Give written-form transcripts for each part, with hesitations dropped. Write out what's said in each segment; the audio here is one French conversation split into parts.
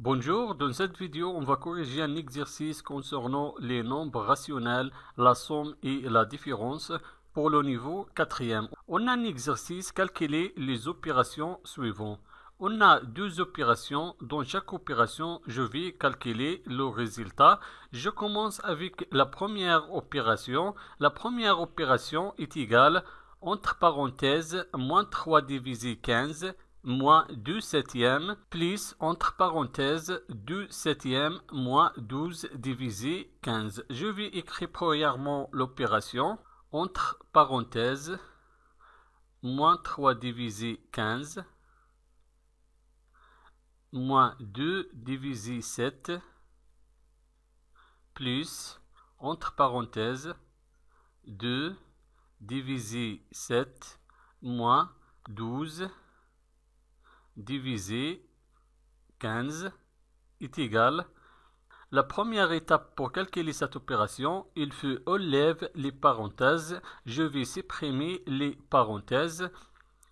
Bonjour, dans cette vidéo, on va corriger un exercice concernant les nombres rationnels, la somme et la différence pour le niveau 4e. On a un exercice, calculer les opérations suivantes. On a deux opérations. Dans chaque opération, je vais calculer le résultat. Je commence avec la première opération. La première opération est égale, entre parenthèses, moins 3 divisé 15, moins 2 septièmes, plus, entre parenthèses, 2 septièmes, moins 12 divisé 15. Je vais écrire premièrement l'opération, entre parenthèses, moins 3 divisé 15, moins 2 divisé 7, plus, entre parenthèses, 2 divisé 7, moins 12 divisé 15 est égal. La première étape pour calculer cette opération, il faut enlever les parenthèses. Je vais supprimer les parenthèses.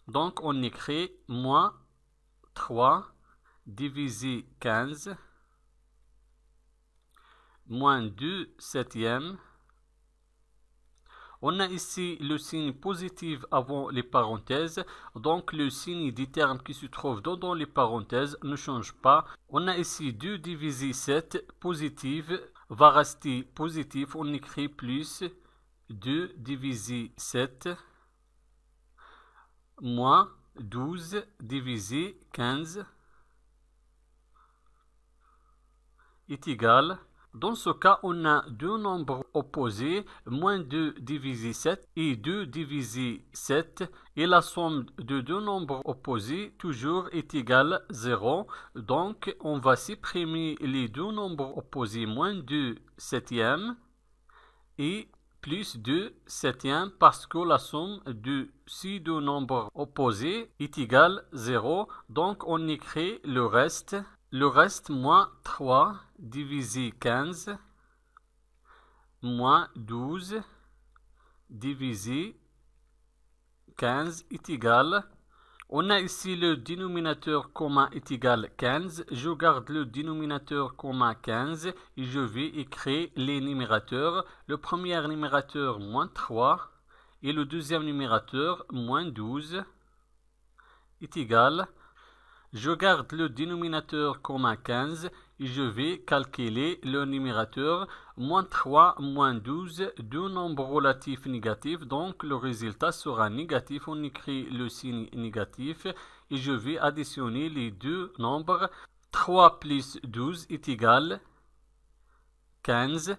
Donc on écrit moins 3 divisé 15 moins 2 septièmes. On a ici le signe positif avant les parenthèses, donc le signe des termes qui se trouvent dans les parenthèses ne change pas. On a ici 2 divisé 7, positif, va rester positif, on écrit plus 2 divisé 7, moins 12 divisé 15 est égal. Dans ce cas, on a deux nombres opposés, moins 2 divisé 7 et 2 divisé 7, et la somme de deux nombres opposés toujours est égale 0. Donc, on va supprimer les deux nombres opposés, moins 2 septièmes et plus 2 septièmes, parce que la somme de ces deux nombres opposés est égale 0. Donc, on écrit le reste. Le reste, moins 3 divisé 15, moins 12 divisé 15 est égal. On a ici le dénominateur commun est égal 15. Je garde le dénominateur commun 15 et je vais écrire les numérateurs. Le premier numérateur, moins 3, et le deuxième numérateur, moins 12 est égal. Je garde le dénominateur commun 15 et je vais calculer le numérateur. Moins 3, moins 12, deux nombres relatifs négatifs, donc le résultat sera négatif. On écrit le signe négatif et je vais additionner les deux nombres. 3 plus 12 est égal 15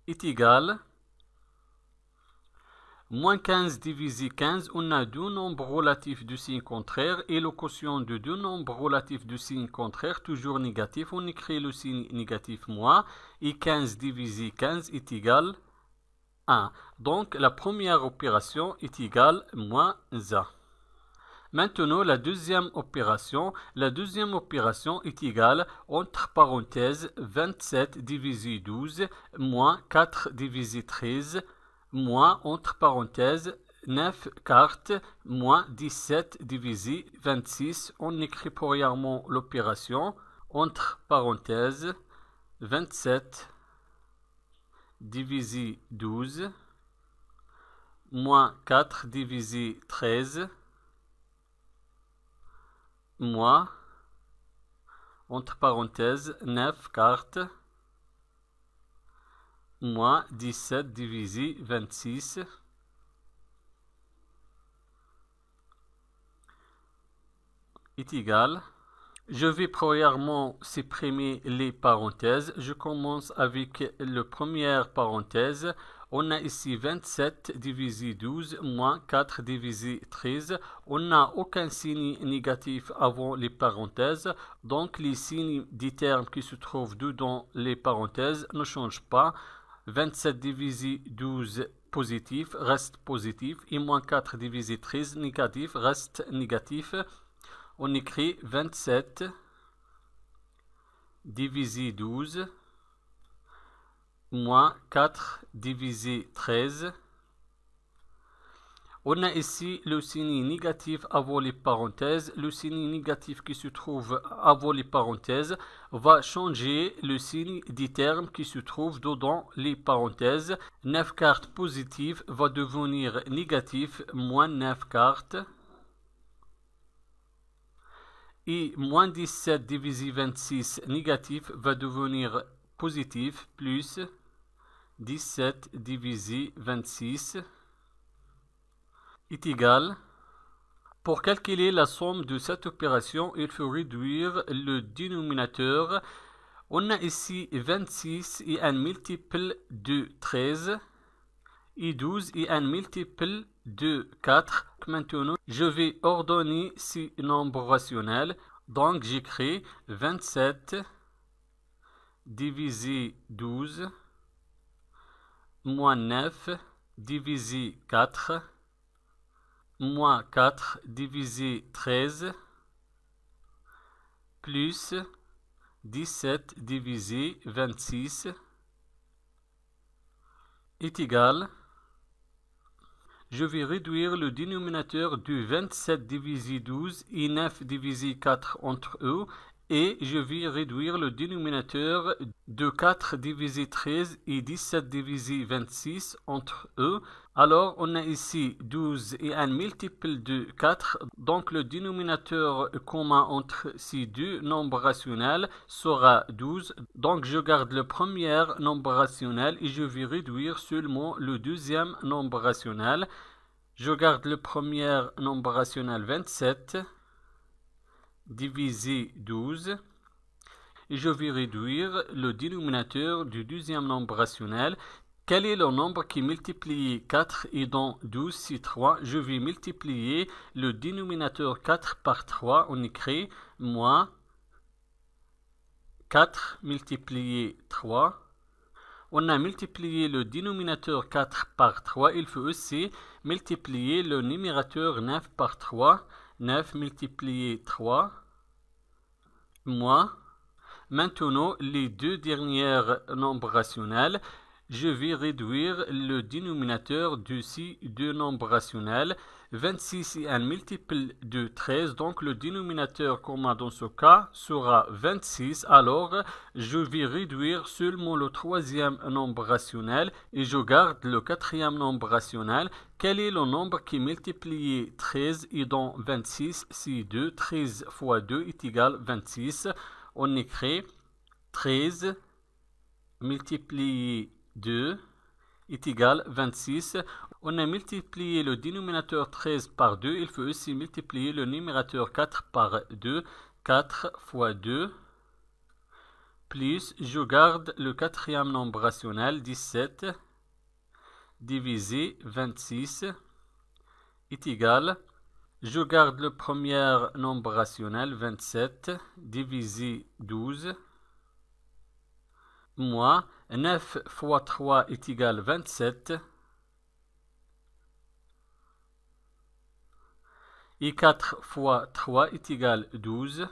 est égal. Moins 15 divisé 15, on a deux nombres relatifs du signe contraire et le quotient de deux nombres relatifs du signe contraire, toujours négatif. On écrit le signe négatif moins et 15 divisé 15 est égal 1. Donc la première opération est égale moins 1. Maintenant, la deuxième opération. La deuxième opération est égale, entre parenthèses, 27 divisé 12 moins 4 divisé 13 moins, entre parenthèses, 9 quarts, moins 17 divisé 26. On écrit premièrement l'opération, entre parenthèses, 27 divisé 12, moins 4 divisé 13, moins, entre parenthèses, 9 quarts, moins 17 divisé 26 est égal. Je vais premièrement supprimer les parenthèses. Je commence avec la première parenthèse. On a ici 27 divisé 12 moins 4 divisé 13. On n'a aucun signe négatif avant les parenthèses. Donc les signes des termes qui se trouvent dedans les parenthèses ne changent pas. 27 divisé 12 positif reste positif et moins 4 divisé 13 négatif reste négatif. On écrit 27 divisé 12 moins 4 divisé 13. On a ici le signe négatif avant les parenthèses. Le signe négatif qui se trouve avant les parenthèses va changer le signe du terme qui se trouve dedans les parenthèses. 9 cartes positives va devenir négatif, moins 9 cartes. Et moins 17 divisé 26 négatif va devenir positif, plus 17 divisé 26 est égal. Pour calculer la somme de cette opération, il faut réduire le dénominateur. On a ici 26 et un multiple de 13 et 12 et un multiple de 4. Maintenant, je vais ordonner ces nombres rationnels. Donc, j'écris 27 divisé 12 moins 9 divisé 4 moins 4 divisé 13 plus 17 divisé 26 est égal. Je vais réduire le dénominateur de 27 divisé 12 et 9 divisé 4 entre eux. Et je vais réduire le dénominateur de 4 divisé 13 et 17 divisé 26 entre eux. Alors, on a ici 12 et un multiple de 4. Donc, le dénominateur commun entre ces deux nombres rationnels sera 12. Donc, je garde le premier nombre rationnel et je vais réduire seulement le deuxième nombre rationnel. Je garde le premier nombre rationnel 27 divisé 12 et je vais réduire le dénominateur du deuxième nombre rationnel. Quel est le nombre qui multiplie 4 et dont 12 c'est 3? Je vais multiplier le dénominateur 4 par 3. On écrit moins 4 multiplié 3. On a multiplié le dénominateur 4 par 3. Il faut aussi multiplier le numérateur 9 par 3. 9 multiplié 3 moins. Maintenant, les deux derniers nombres rationnels, je vais réduire le dénominateur de ces deux nombres rationnels. 26 est un multiple de 13, donc le dénominateur commun dans ce cas sera 26. Alors, je vais réduire seulement le troisième nombre rationnel et je garde le quatrième nombre rationnel. Quel est le nombre qui multiplie 13 et dont 26? C'est 2. 13 fois 2 est égal à 26. On écrit 13 multiplié 2 est égal à 26. On a multiplié le dénominateur 13 par 2. Il faut aussi multiplier le numérateur 4 par 2. 4 fois 2 plus, je garde le quatrième nombre rationnel 17 divisé 26 est égal. Je garde le premier nombre rationnel 27 divisé 12 moins 9 fois 3 est égal à 27 et 4 fois 3 est égal à 12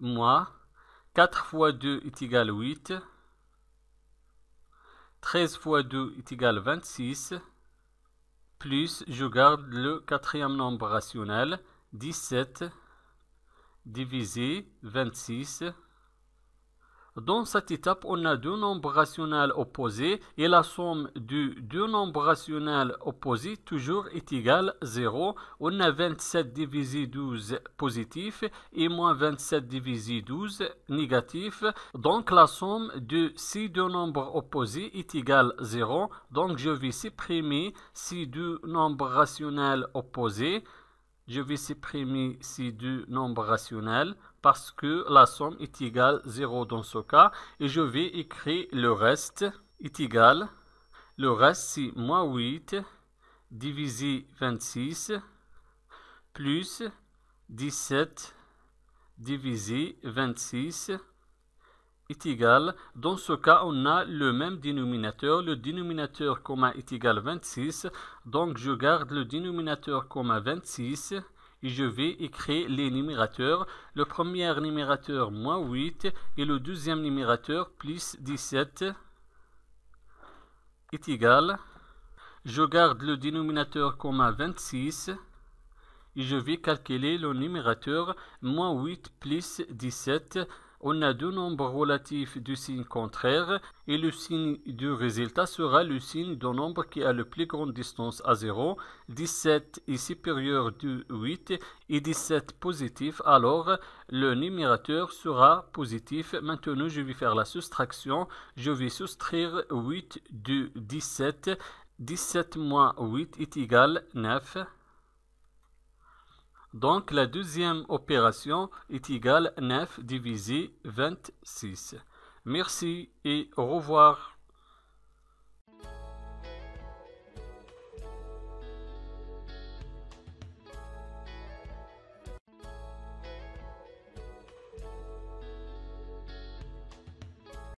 moins 4 fois 2 est égal à 8 13 fois 2 est égal à 26 plus je garde le quatrième nombre rationnel 17 divisé 26. Dans cette étape, on a deux nombres rationnels opposés et la somme de deux nombres rationnels opposés toujours est égale à 0. On a 27 divisé 12 positif et moins 27 divisé 12 négatif. Donc la somme de ces deux nombres opposés est égale à 0. Donc je vais supprimer ces deux nombres rationnels opposés. Je vais supprimer ces deux nombres rationnels parce que la somme est égale à 0 dans ce cas. Et je vais écrire le reste est égal. Le reste c'est moins 8 divisé 26 plus 17 divisé 26 est égal. Dans ce cas, on a le même dénominateur. Le dénominateur commun est égal à 26. Donc, je garde le dénominateur commun 26 et je vais écrire les numérateurs. Le premier numérateur moins 8 et le deuxième numérateur plus 17 est égal. Je garde le dénominateur commun 26 et je vais calculer le numérateur moins 8 plus 17. On a deux nombres relatifs du signe contraire et le signe du résultat sera le signe d'un nombre qui a la plus grande distance à 0. 17 est supérieur du 8 et 17 positif, alors le numérateur sera positif. Maintenant, je vais faire la soustraction. Je vais soustraire 8 de 17. 17 moins 8 est égal à 9. Donc, la deuxième opération est égale à 9 divisé 26. Merci et au revoir.